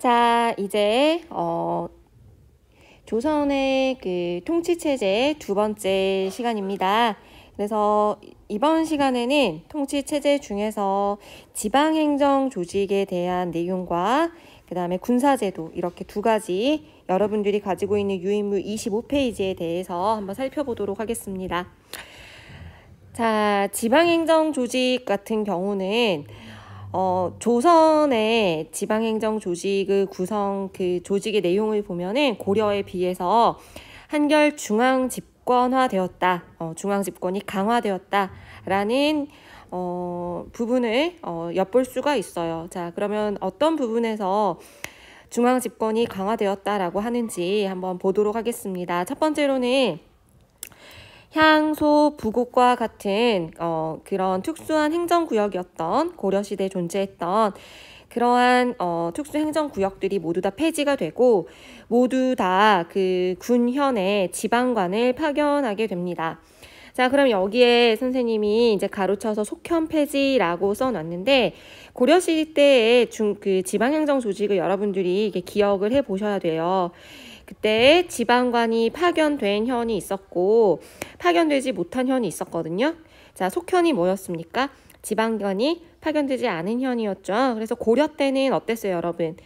자, 이제 조선의 그 통치체제 두 번째 시간입니다. 그래서 이번 시간에는 통치체제 중에서 지방행정 조직에 대한 내용과 그 다음에 군사제도 이렇게 두 가지 여러분들이 가지고 있는 유인물 25페이지에 대해서 한번 살펴보도록 하겠습니다. 자, 지방행정 조직 같은 경우는 조선의 지방행정 조직의 구성 그 조직의 내용을 보면은 고려에 비해서 한결 중앙 집권화되었다, 중앙 집권이 강화되었다라는 부분을 엿볼 수가 있어요. 자, 그러면 어떤 부분에서 중앙 집권이 강화되었다라고 하는지 한번 보도록 하겠습니다. 첫 번째로는 향소, 부곡과 같은 그런 특수한 행정구역이었던 고려시대에 존재했던 그러한 특수 행정구역들이 모두 다 폐지가 되고 모두 다 그 군현의 지방관을 파견하게 됩니다. 자, 그럼 여기에 선생님이 이제 가로쳐서 속현 폐지라고 써놨는데 고려시대의 그 지방행정 조직을 여러분들이 이게 기억을 해 보셔야 돼요. 그때 지방관이 파견된 현이 있었고 파견되지 못한 현이 있었거든요. 자, 속현이 뭐였습니까? 지방관이 파견되지 않은 현이었죠. 그래서 고려 때는 어땠어요, 여러분?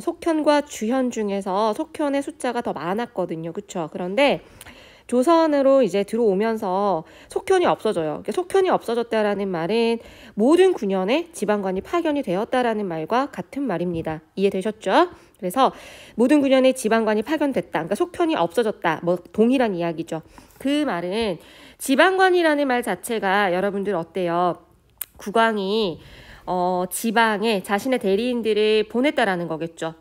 속현과 주현 중에서 속현의 숫자가 더 많았거든요. 그쵸? 그런데 조선으로 이제 들어오면서 속현이 없어져요. 속현이 없어졌다라는 말은 모든 군현에 지방관이 파견이 되었다라는 말과 같은 말입니다. 이해되셨죠? 그래서 모든 군현에 지방관이 파견됐다. 그러니까 속현이 없어졌다. 뭐 동일한 이야기죠. 그 말은 지방관이라는 말 자체가 여러분들 어때요? 국왕이 지방에 자신의 대리인들을 보냈다라는 거겠죠.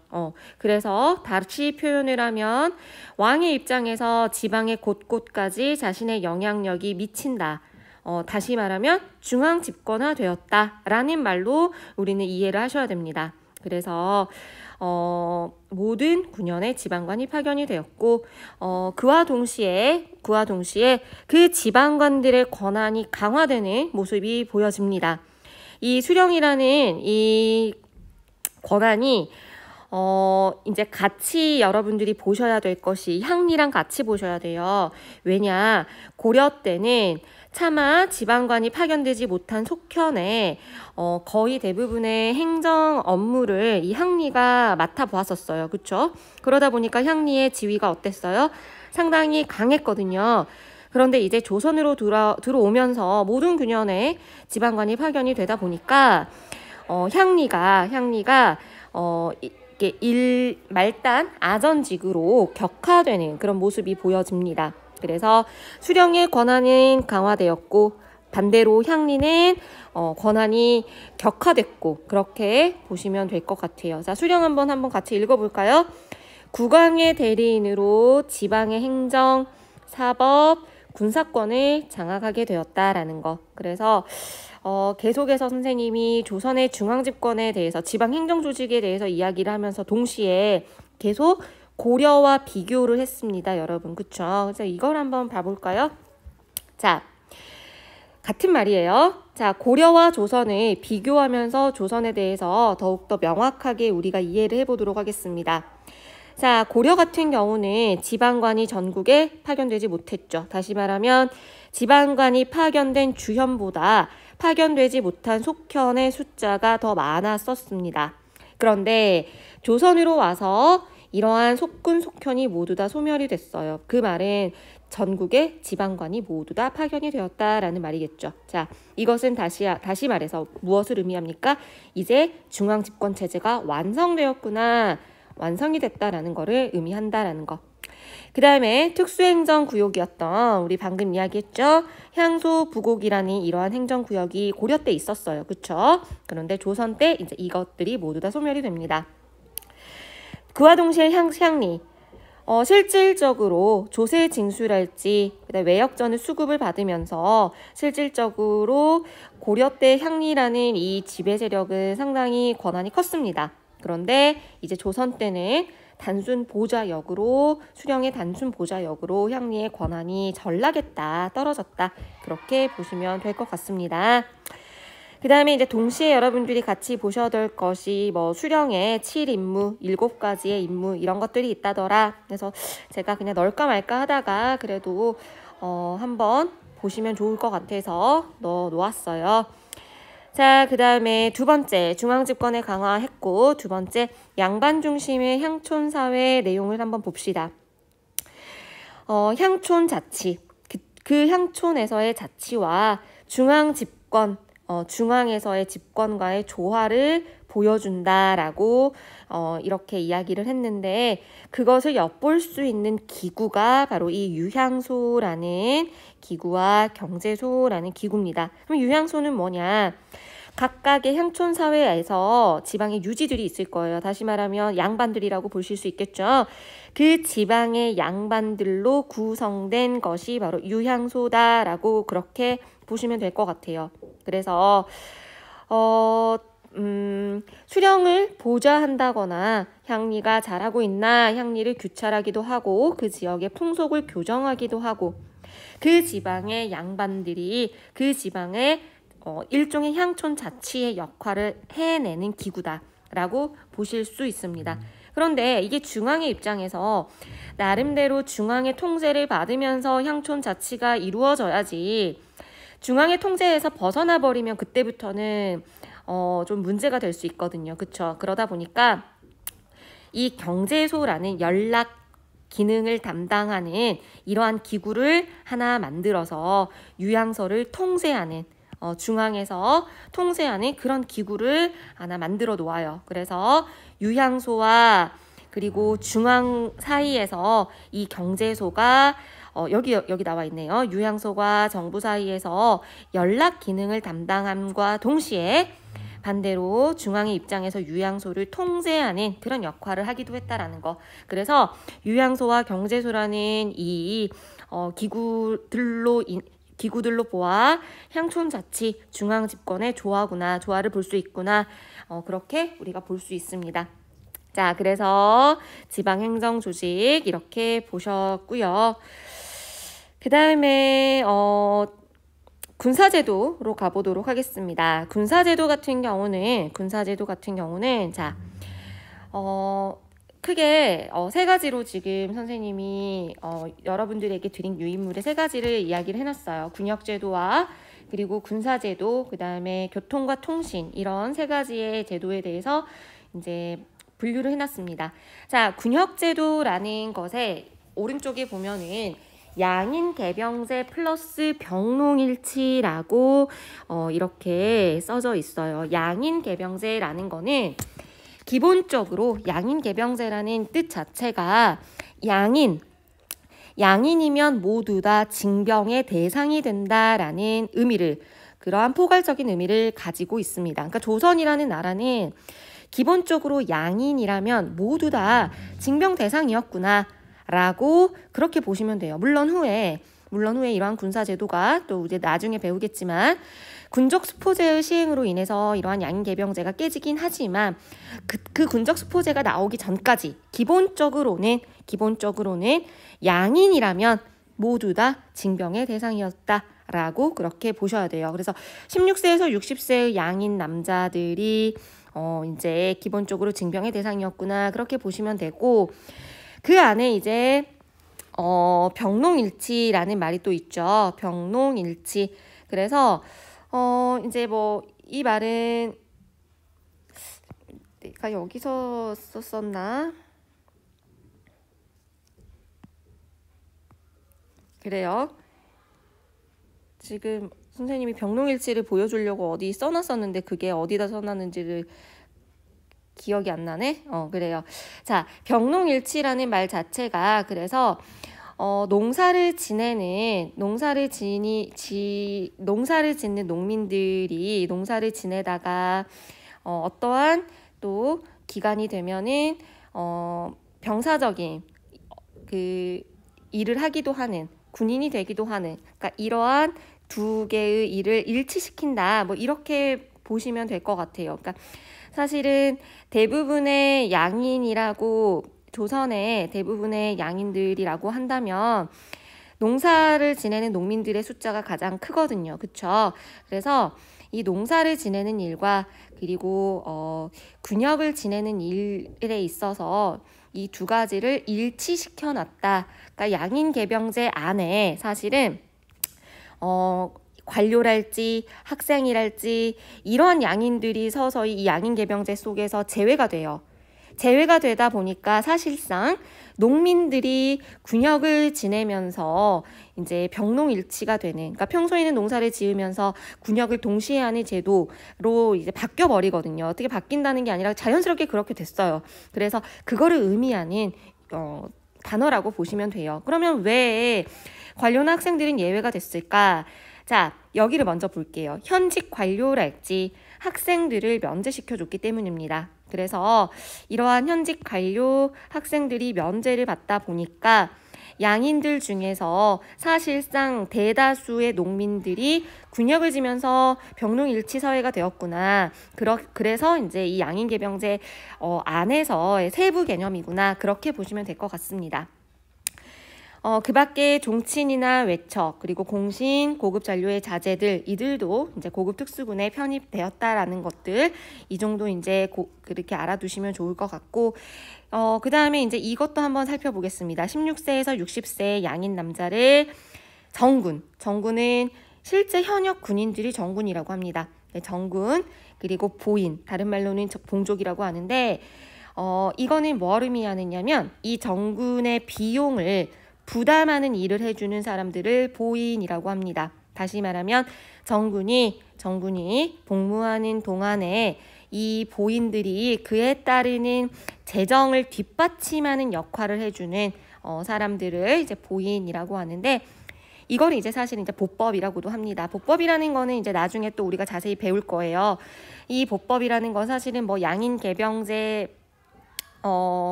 그래서 다시 표현을 하면 왕의 입장에서 지방의 곳곳까지 자신의 영향력이 미친다. 다시 말하면 중앙 집권화 되었다라는 말로 우리는 이해를 하셔야 됩니다. 그래서 모든 군현에 지방관이 파견이 되었고 그와 동시에 그 지방관들의 권한이 강화되는 모습이 보여집니다. 이 수령이라는 이 권한이 이제 같이 여러분들이 보셔야 될 것이 향리랑 같이 보셔야 돼요. 왜냐, 고려 때는 차마 지방관이 파견되지 못한 속현에 거의 대부분의 행정 업무를 이 향리가 맡아보았었어요. 그렇죠? 그러다 보니까 향리의 지위가 어땠어요? 상당히 강했거든요. 그런데 이제 조선으로 들어오면서 모든 군현에 지방관이 파견이 되다 보니까 향리가 이게 말단 아전직으로 격화되는 그런 모습이 보여집니다. 그래서 수령의 권한은 강화되었고 반대로 향리는 권한이 격화됐고 그렇게 보시면 될 것 같아요. 자, 수령 한번 같이 읽어볼까요? 국왕의 대리인으로 지방의 행정, 사법, 군사권을 장악하게 되었다라는 거. 그래서 계속해서 선생님이 조선의 중앙집권에 대해서 지방행정조직에 대해서 이야기를 하면서 동시에 계속 고려와 비교를 했습니다. 여러분. 그쵸? 그래서 이걸 한번 봐볼까요? 자, 같은 말이에요. 자, 고려와 조선을 비교하면서 조선에 대해서 더욱더 명확하게 우리가 이해를 해보도록 하겠습니다. 자, 고려 같은 경우는 지방관이 전국에 파견되지 못했죠. 다시 말하면 지방관이 파견된 주현보다 파견되지 못한 속현의 숫자가 더 많았었습니다. 그런데 조선으로 와서 이러한 속군, 속현이 모두 다 소멸이 됐어요. 그 말은 전국의 지방관이 모두 다 파견이 되었다라는 말이겠죠. 자, 이것은 다시 말해서 무엇을 의미합니까? 이제 중앙집권체제가 완성되었구나. 완성이 됐다라는 것을 의미한다라는 거. 그 다음에 특수행정구역이었던 우리 방금 이야기했죠. 향소, 부곡이라는 이러한 행정구역이 고려 때 있었어요. 그쵸? 그런데 조선 때 이제 이것들이 모두 다 소멸이 됩니다. 그와 동시에 향리. 실질적으로 조세 징수랄지 그다음에 외역전을 수급을 받으면서 실질적으로 고려 때 향리라는 이 지배 세력은 상당히 권한이 컸습니다. 그런데 이제 조선 때는 단순 보좌역으로 수령의 단순 보좌역으로 향리의 권한이 전락했다, 떨어졌다 그렇게 보시면 될 것 같습니다. 그 다음에 이제 동시에 여러분들이 같이 보셔야 될 것이 뭐 수령의 7임무, 7가지의 임무 이런 것들이 있다더라. 그래서 제가 그냥 넣을까 말까 하다가 그래도 한번 보시면 좋을 것 같아서 넣어 놓았어요. 자, 그 다음에 두 번째, 중앙집권을 강화했고, 두 번째, 양반 중심의 향촌사회 내용을 한번 봅시다. 향촌 자치, 그 향촌에서의 자치와 중앙집권, 중앙에서의 집권과의 조화를 보여준다라고 이렇게 이야기를 했는데, 그것을 엿볼 수 있는 기구가 바로 이 유향소라는 기구와 경제소라는 기구입니다. 그럼 유향소는 뭐냐? 각각의 향촌 사회에서 지방의 유지들이 있을 거예요. 다시 말하면 양반들이라고 보실 수 있겠죠. 그 지방의 양반들로 구성된 것이 바로 유향소다라고 그렇게 보시면 될 것 같아요. 그래서 수령을 보좌한다거나 향리가 잘하고 있나 향리를 규찰하기도 하고 그 지역의 풍속을 교정하기도 하고 그 지방의 양반들이 그 지방의 일종의 향촌 자치의 역할을 해내는 기구다라고 보실 수 있습니다. 그런데 이게 중앙의 입장에서 나름대로 중앙의 통제를 받으면서 향촌 자치가 이루어져야지 중앙의 통제에서 벗어나 버리면 그때부터는 좀 문제가 될 수 있거든요. 그쵸? 그러다 보니까 이 경제소라는 연락 기능을 담당하는 이러한 기구를 하나 만들어서 유향소를 통제하는 중앙에서 통제하는 그런 기구를 하나 만들어 놓아요. 그래서 유향소와 그리고 중앙 사이에서 이 경제소가 여기 나와 있네요. 유향소가 정부 사이에서 연락 기능을 담당함과 동시에 반대로 중앙의 입장에서 유향소를 통제하는 그런 역할을 하기도 했다라는 거. 그래서 유향소와 경제소라는 이 기구들로 보아 향촌 자치 중앙 집권의 조화를 볼 수 있구나. 그렇게 우리가 볼 수 있습니다. 자, 그래서 지방행정 조직 이렇게 보셨고요. 그 다음에 군사제도로 가보도록 하겠습니다. 군사제도 같은 경우는 자, 크게 세 가지로 지금 선생님이 여러분들에게 드린 유인물의 세 가지를 이야기를 해놨어요. 군역제도와 그리고 군사제도, 그 다음에 교통과 통신 이런 세 가지의 제도에 대해서 이제 분류를 해놨습니다. 자, 군역제도라는 것에 오른쪽에 보면은 양인 개병제 플러스 병농일치라고 이렇게 써져 있어요. 양인 개병제라는 거는 기본적으로 양인 개병제라는 뜻 자체가 양인이면 모두 다 징병의 대상이 된다라는 의미를 그러한 포괄적인 의미를 가지고 있습니다. 그러니까 조선이라는 나라는 기본적으로 양인이라면 모두 다 징병 대상이었구나 라고 그렇게 보시면 돼요. 물론 후에 이러한 군사제도가 또 이제 나중에 배우겠지만 군적 수포제의 시행으로 인해서 이러한 양인 개병제가 깨지긴 하지만 그 군적 수포제가 나오기 전까지 기본적으로는 양인이라면 모두 다 징병의 대상이었다라고 그렇게 보셔야 돼요. 그래서 16세에서 60세의 양인 남자들이 이제 기본적으로 징병의 대상이었구나 그렇게 보시면 되고 그 안에 이제 병농일치라는 말이 또 있죠. 병농일치. 그래서 이제 뭐 이 말은 내가 여기서 썼었나? 그래요. 지금 선생님이 병농일치를 보여주려고 어디 써놨었는데 그게 어디다 써놨는지를 기억이 안 나네? 그래요. 자, 병농일치라는 말 자체가 그래서 농사를 짓는 농민들이 농사를 지내다가 어떠한 또 기간이 되면은 병사적인 그 일을 하기도 하는 군인이 되기도 하는 그러니까 이러한 두 개의 일을 일치시킨다. 뭐 이렇게 보시면 될 것 같아요. 그러니까 사실은 대부분의 양인이라고 조선의 대부분의 양인들이라고 한다면 농사를 지내는 농민들의 숫자가 가장 크거든요. 그쵸? 그래서 이 농사를 지내는 일과 그리고 군역을 지내는 일에 있어서 이 두 가지를 일치시켜 놨다. 그러니까 양인계병제 안에 사실은 관료랄지 학생이랄지 이러한 양인들이 서서히 이 양인계병제 속에서 제외가 돼요. 제외가 되다 보니까 사실상 농민들이 군역을 지내면서 이제 병농일치가 되는, 그러니까 평소에는 농사를 지으면서 군역을 동시에 하는 제도로 이제 바뀌어 버리거든요. 어떻게 바뀐다는 게 아니라 자연스럽게 그렇게 됐어요. 그래서 그거를 의미하는 단어라고 보시면 돼요. 그러면 왜 관료나 학생들은 예외가 됐을까? 자, 여기를 먼저 볼게요. 현직 관료랄지 학생들을 면제시켜줬기 때문입니다. 그래서 이러한 현직 관료 학생들이 면제를 받다 보니까 양인들 중에서 사실상 대다수의 농민들이 군역을 지면서 병농일치 사회가 되었구나. 그래서 이제 이 양인계병제 안에서의 세부 개념이구나. 그렇게 보시면 될 것 같습니다. 그 밖에 종친이나 외척, 그리고 공신, 고급 잔료의 자제들, 이들도 이제 고급 특수군에 편입되었다라는 것들, 이 정도 이제 그렇게 알아두시면 좋을 것 같고, 그 다음에 이제 이것도 한번 살펴보겠습니다. 16세에서 60세의 양인 남자를 정군은 실제 현역 군인들이 정군이라고 합니다. 네, 정군, 그리고 보인, 다른 말로는 봉족이라고 하는데, 이거는 뭘 의미하느냐면, 이 정군의 비용을 부담하는 일을 해주는 사람들을 보인이라고 합니다. 다시 말하면 정군이 복무하는 동안에 이 보인들이 그에 따르는 재정을 뒷받침하는 역할을 해주는 사람들을 이제 보인이라고 하는데, 이걸 이제 사실 이제 보법이라고도 합니다. 보법이라는 거는 이제 나중에 또 우리가 자세히 배울 거예요. 이 보법이라는 건 사실은 뭐 양인계병제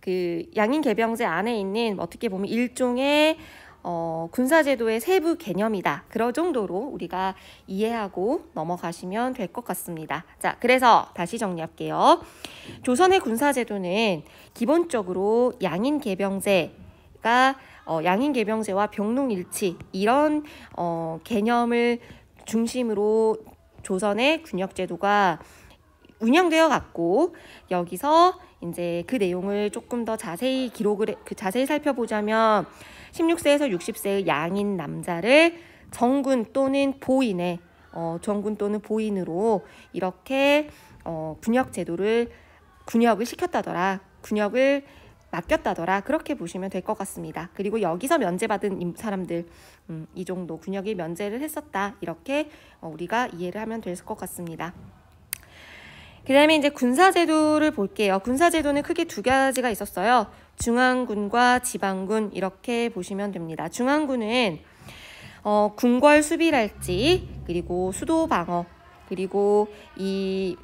그 양인계병제 안에 있는 어떻게 보면 일종의 군사제도의 세부 개념이다. 그런 정도로 우리가 이해하고 넘어가시면 될 것 같습니다. 자, 그래서 다시 정리할게요. 조선의 군사제도는 기본적으로 양인계병제가 양인계병제와 병농일치 이런 개념을 중심으로 조선의 군역제도가 운영되어 갔고, 여기서 이제 그 내용을 조금 더 자세히 자세히 살펴보자면 16세에서 60세의 양인 남자를 정군 또는 보인으로 이렇게 군역을 시켰다더라, 군역을 맡겼다더라, 그렇게 보시면 될 것 같습니다. 그리고 여기서 면제받은 사람들, 이 정도 군역이 면제를 했었다, 이렇게 우리가 이해를 하면 될 것 같습니다. 그 다음에 이제 군사제도를 볼게요. 군사제도는 크게 두 가지가 있었어요. 중앙군과 지방군, 이렇게 보시면 됩니다. 중앙군은 궁궐 수비랄지, 그리고 수도 방어, 그리고 이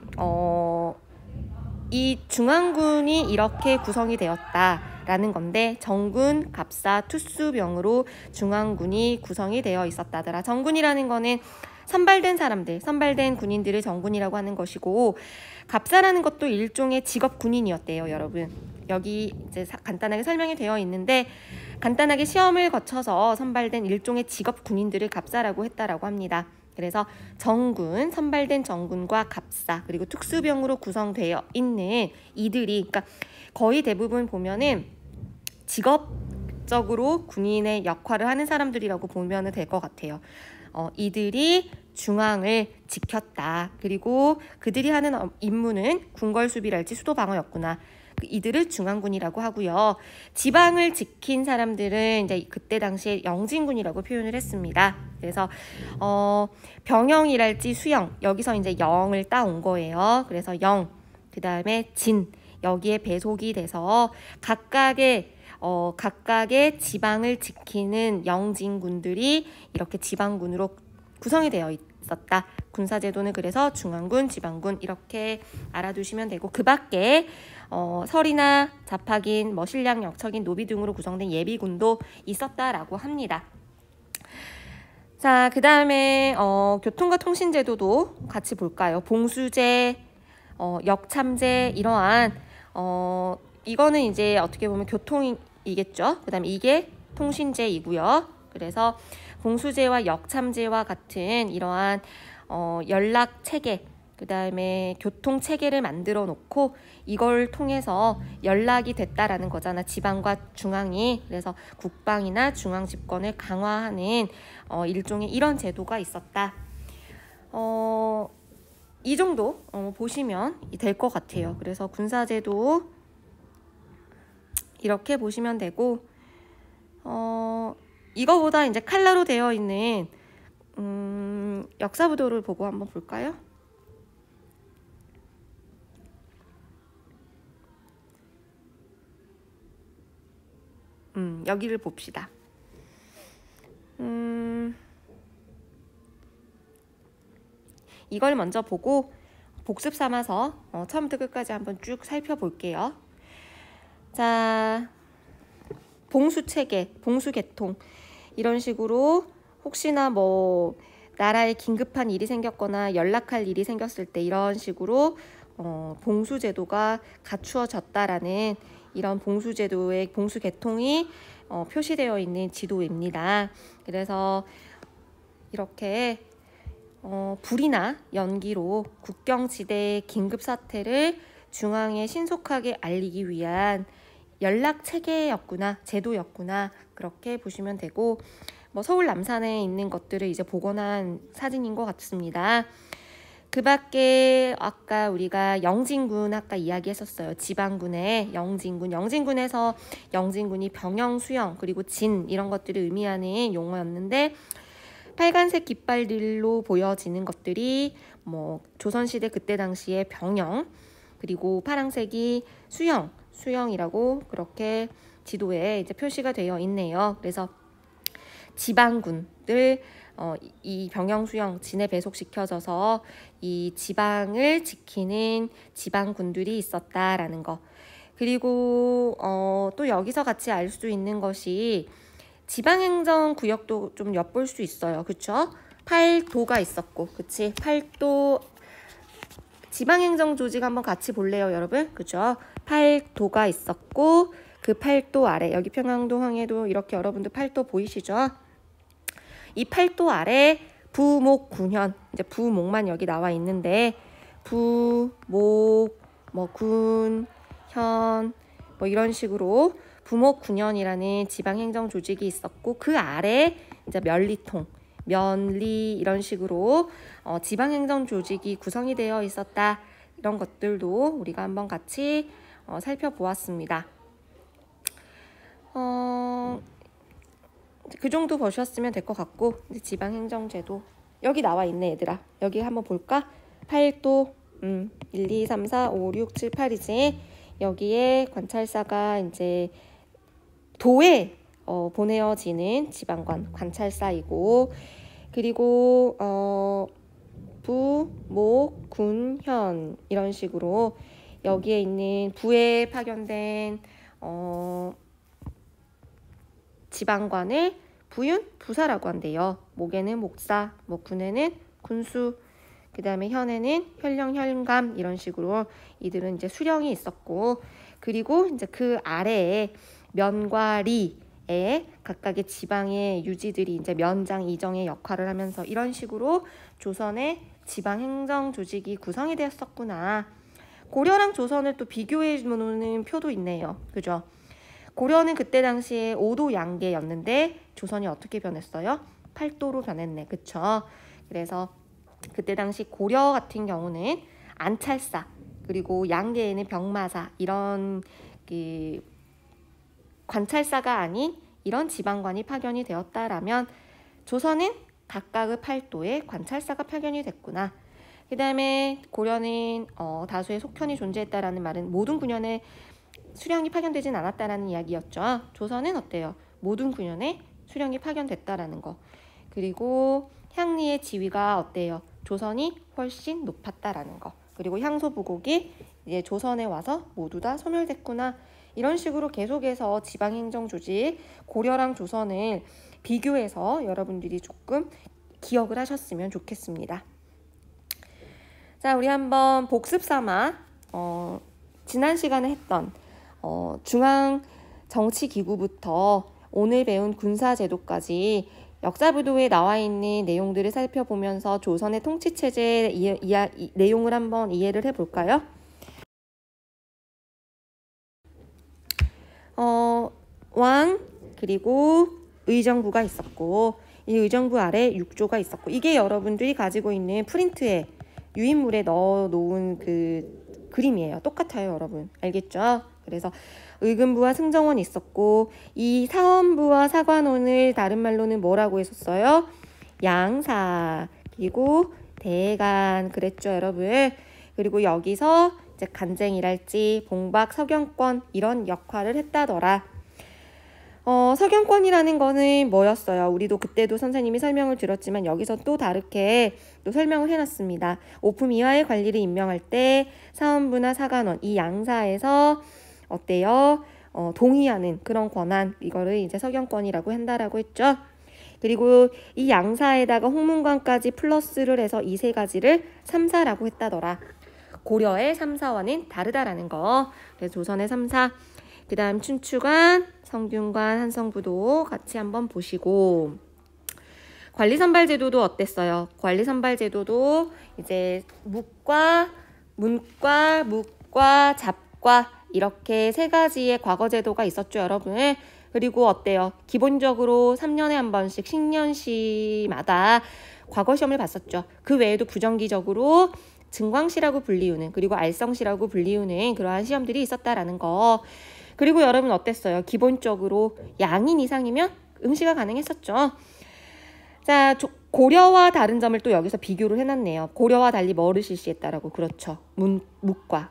중앙군이 이렇게 구성이 되었다라는 건데, 정군, 갑사, 투수병으로 중앙군이 구성이 되어 있었다더라. 정군이라는 거는 선발된 군인들을 정군이라고 하는 것이고, 갑사라는 것도 일종의 직업 군인이었대요, 여러분. 여기 이제 간단하게 설명이 되어 있는데, 간단하게 시험을 거쳐서 선발된 일종의 직업 군인들을 갑사라고 했다라고 합니다. 그래서 정군, 선발된 정군과 갑사, 그리고 특수병으로 구성되어 있는 이들이, 그러니까 거의 대부분 보면은 직업적으로 군인의 역할을 하는 사람들이라고 보면 될 것 같아요. 이들이 중앙을 지켰다. 그리고 그들이 하는 임무는 궁궐 수비랄지 수도 방어였구나. 이들을 중앙군이라고 하고요. 지방을 지킨 사람들은 이제 그때 당시에 영진군이라고 표현을 했습니다. 그래서 병영이랄지 수영, 여기서 이제 영을 따온 거예요. 그래서 영, 그 다음에 진, 여기에 배속이 돼서 각각의 지방을 지키는 영진군들이 이렇게 지방군으로 구성이 되어 있었다. 군사제도는 그래서 중앙군, 지방군 이렇게 알아두시면 되고, 그 밖에 설이나 자팍인, 신량, 역척인, 노비 등으로 구성된 예비군도 있었다라고 합니다. 자, 그 다음에 교통과 통신제도도 같이 볼까요? 봉수제, 역참제, 이러한 이거는 이제 어떻게 보면 교통이겠죠. 그 다음에 이게 통신제이고요. 그래서 봉수제와 역참제와 같은 이러한 연락 체계, 그 다음에 교통 체계를 만들어 놓고 이걸 통해서 연락이 됐다라는 거잖아. 지방과 중앙이. 그래서 국방이나 중앙 집권을 강화하는 일종의 이런 제도가 있었다. 이 정도 보시면 될 것 같아요. 그래서 군사제도 이렇게 보시면 되고, 이거보다 이제 칼라로 되어 있는 역사부도를 보고 한번 볼까요? 여기를 봅시다. 이걸 먼저 보고 복습 삼아서 처음부터 끝까지 한번 쭉 살펴볼게요. 자, 봉수체계, 봉수개통 이런 식으로 혹시나 뭐 나라에 긴급한 일이 생겼거나 연락할 일이 생겼을 때 이런 식으로 봉수제도가 갖추어졌다라는 이런 봉수제도의 봉수개통이 표시되어 있는 지도입니다. 그래서 이렇게 불이나 연기로 국경지대의 긴급사태를 중앙에 신속하게 알리기 위한 연락체계였구나, 제도였구나, 그렇게 보시면 되고, 뭐 서울 남산에 있는 것들을 이제 복원한 사진인 것 같습니다. 그 밖에 아까 우리가 영진군 아까 이야기했었어요. 지방군의 영진군에서 영진군이 병영, 수영, 그리고 진 이런 것들을 의미하는 용어였는데, 빨간색 깃발들로 보여지는 것들이 뭐 조선시대 그때 당시에 병영, 그리고 파란색이 수영이라고 그렇게 지도에 이제 표시가 되어 있네요. 그래서 지방군들 이 병영, 수영, 진에 배속시켜져서 이 지방을 지키는 지방군들이 있었다라는 거. 그리고 또 여기서 같이 알 수 있는 것이 지방행정구역도 좀 엿볼 수 있어요. 그쵸? 8도가 있었고, 그치? 8도 지방행정조직 한번 같이 볼래요, 여러분? 그죠? 8도가 있었고, 그 8도 아래, 여기 평안도, 황해도 이렇게 여러분들 8도 보이시죠? 이 8도 아래 부목, 군현, 이제 부목만 여기 나와 있는데, 부목, 뭐 군, 현, 뭐 이런 식으로 부목, 군현이라는 지방행정조직이 있었고, 그 아래 이제 면리통, 면리 이런 식으로 지방행정조직이 구성이 되어 있었다. 이런 것들도 우리가 한번 같이 살펴보았습니다. 그 정도 보셨으면 될 것 같고, 이제 지방행정제도 여기 나와 있네, 얘들아. 여기 한번 볼까? 8도 1, 2, 3, 4, 5, 6, 7, 8이지. 여기에 관찰사가 이제 도에 보내어지는 지방관 관찰사이고, 그리고 부, 목, 군, 현 이런 식으로 여기에 있는 부에 파견된 지방관을 부윤, 부사라고 한대요. 목에는 목사, 뭐 군에는 군수, 그 다음에 현에는 현령, 현감 이런 식으로 이들은 이제 수령이 있었고, 그리고 이제 그 아래에 면과 리에 각각의 지방의 유지들이 이제 면장, 이정의 역할을 하면서 이런 식으로 조선의 지방행정 조직이 구성이 되었었구나. 고려랑 조선을 또 비교해 놓는 표도 있네요. 그죠? 고려는 그때 당시에 5도 양계였는데 조선이 어떻게 변했어요? 8도로 변했네. 그쵸? 그래서 그때 당시 고려 같은 경우는 안찰사, 그리고 양계에는 병마사 이런 그 관찰사가 아닌 이런 지방관이 파견이 되었다라면, 조선은 각각의 8도에 관찰사가 파견이 됐구나. 그 다음에 고려는 다수의 속현이 존재했다라는 말은 모든 군현에 수령이 파견되진 않았다라는 이야기였죠. 조선은 어때요? 모든 군현에 수령이 파견됐다라는 거. 그리고 향리의 지위가 어때요? 조선이 훨씬 높았다라는 거. 그리고 향소부곡이 이제 조선에 와서 모두 다 소멸됐구나. 이런 식으로 계속해서 지방행정조직 고려랑 조선을 비교해서 여러분들이 조금 기억을 하셨으면 좋겠습니다. 자, 우리 한번 복습 삼아 지난 시간에 했던 중앙정치기구부터 오늘 배운 군사제도까지 역사부도에 나와 있는 내용들을 살펴보면서 조선의 통치체제 내용을 한번 이해를 해볼까요? 왕 그리고 의정부가 있었고 이 의정부 아래 육조가 있었고 이게 여러분들이 가지고 있는 프린트에 유인물에 넣어 놓은 그 그림이에요. 똑같아요, 여러분. 알겠죠? 그래서 의금부와 승정원이 있었고 이 사헌부와 사관원을 다른 말로는 뭐라고 했었어요? 양사 그리고 대간 그랬죠, 여러분. 그리고 여기서 이제 간쟁이랄지 봉박, 서경권 이런 역할을 했다더라. 서경권이라는 거는 뭐였어요? 우리도 그때도 선생님이 설명을 드렸지만 여기서 또 다르게 또 설명을 해놨습니다. 오품 이하의 관리를 임명할 때 사헌부나 사관원 이 양사에서 어때요? 동의하는 그런 권한 이거를 이제 서경권이라고 한다라고 했죠. 그리고 이 양사에다가 홍문관까지 플러스를 해서 이 세 가지를 삼사라고 했다더라. 고려의 삼사와는 다르다라는 거. 그래서 조선의 삼사. 그 다음 춘추관, 성균관, 한성부도 같이 한번 보시고 관리선발제도도 어땠어요? 관리선발제도도 이제 묵과, 문과, 묵과, 잡과 이렇게 세 가지의 과거제도가 있었죠, 여러분. 그리고 어때요? 기본적으로 3년에 한 번씩 신년시마다 과거시험을 봤었죠. 그 외에도 부정기적으로 증광시라고 불리우는 그리고 알성시라고 불리우는 그러한 시험들이 있었다라는 거. 그리고 여러분 어땠어요? 기본적으로 양인 이상이면 응시가 가능했었죠. 자, 고려와 다른 점을 또 여기서 비교를 해놨네요. 고려와 달리 뭐를 실시했다라고. 그렇죠. 묵과.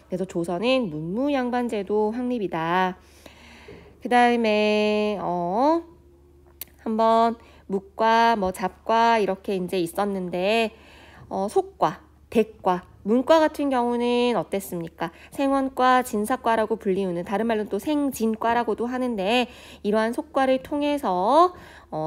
그래서 조선은 문무양반제도 확립이다. 그 다음에 한번 묵과 뭐 잡과 이렇게 이제 있었는데 속과, 대과, 문과 같은 경우는 어땠습니까? 생원과, 진사과라고 불리우는 다른 말로는 또 생진과라고도 하는데 이러한 속과를 통해서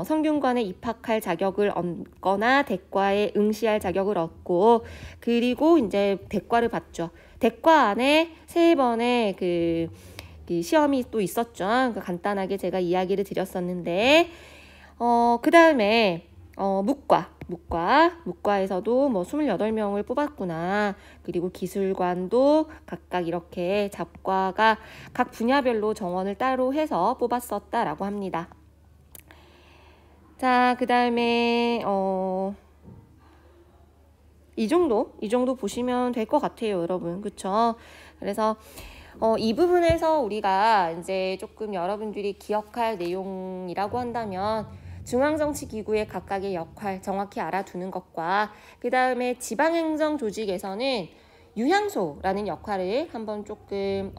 성균관에 입학할 자격을 얻거나 대과에 응시할 자격을 얻고 그리고 이제 대과를 봤죠. 대과 안에 3번의 그 시험이 또 있었죠. 그러니까 간단하게 제가 이야기를 드렸었는데 그 다음에 묵과에서도 뭐 28명을 뽑았구나. 그리고 기술관도 각각 이렇게 잡과가 각 분야별로 정원을 따로 해서 뽑았었다라고 합니다. 자, 그 다음에 이 정도 보시면 될 것 같아요, 여러분. 그쵸? 그래서 이 부분에서 우리가 이제 조금 여러분들이 기억할 내용이라고 한다면 중앙정치기구의 각각의 역할 정확히 알아두는 것과 그 다음에 지방행정조직에서는 유향소라는 역할을 한번 조금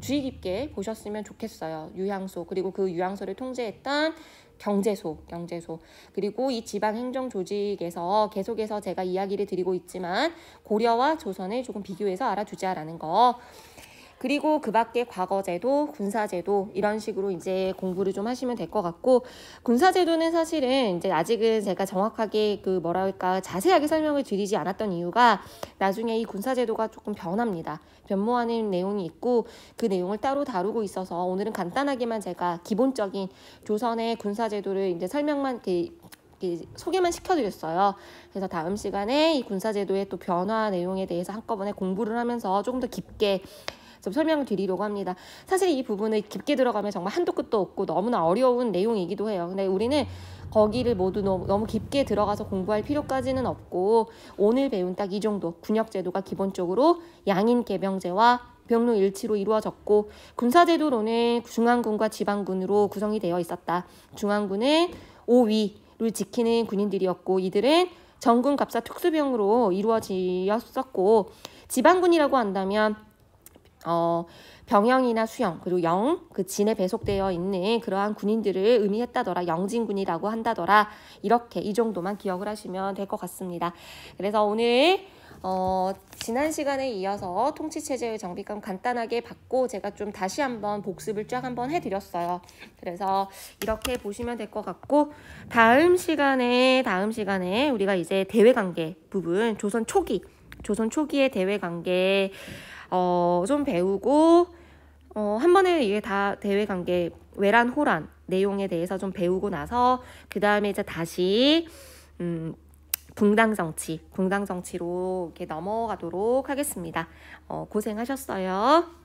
주의 깊게 보셨으면 좋겠어요. 유향소 그리고 그 유향소를 통제했던 경제소 그리고 이 지방행정조직에서 계속해서 제가 이야기를 드리고 있지만 고려와 조선을 조금 비교해서 알아두자라는 거. 그리고 그 밖에 과거제도, 군사제도 이런 식으로 이제 공부를 좀 하시면 될 것 같고 군사제도는 사실은 이제 아직은 제가 정확하게 자세하게 설명을 드리지 않았던 이유가 나중에 이 군사제도가 조금 변합니다. 변모하는 내용이 있고 그 내용을 따로 다루고 있어서 오늘은 간단하게만 제가 기본적인 조선의 군사제도를 이제 설명만 소개만 시켜드렸어요. 그래서 다음 시간에 이 군사제도의 또 변화 내용에 대해서 한꺼번에 공부를 하면서 조금 더 깊게 좀 설명을 드리려고 합니다. 사실 이 부분을 깊게 들어가면 정말 한도 끝도 없고 너무나 어려운 내용이기도 해요. 근데 우리는 거기를 모두 너무 깊게 들어가서 공부할 필요까지는 없고 오늘 배운 딱 이 정도 군역제도가 기본적으로 양인 개병제와 병로일치로 이루어졌고 군사제도로는 중앙군과 지방군으로 구성이 되어 있었다. 중앙군은 5위를 지키는 군인들이었고 이들은 정군 갑사 특수병으로 이루어지었었고 지방군이라고 한다면 병영이나 수영 그리고 그 진에 배속되어 있는 그러한 군인들을 의미했다더라. 영진군이라고 한다더라. 이렇게 이 정도만 기억을 하시면 될 것 같습니다. 그래서 오늘 지난 시간에 이어서 통치체제의 정비감 간단하게 받고 제가 좀 다시 한번 복습을 쫙 한번 해드렸어요. 그래서 이렇게 보시면 될 것 같고 다음 시간에 우리가 이제 대외관계 부분 조선 초기의 대외관계 좀 배우고 한 번에 이게 다 대외관계 외란 호란 내용에 대해서 좀 배우고 나서 그 다음에 이제 다시 붕당 정치로 이렇게 넘어가도록 하겠습니다. 고생하셨어요.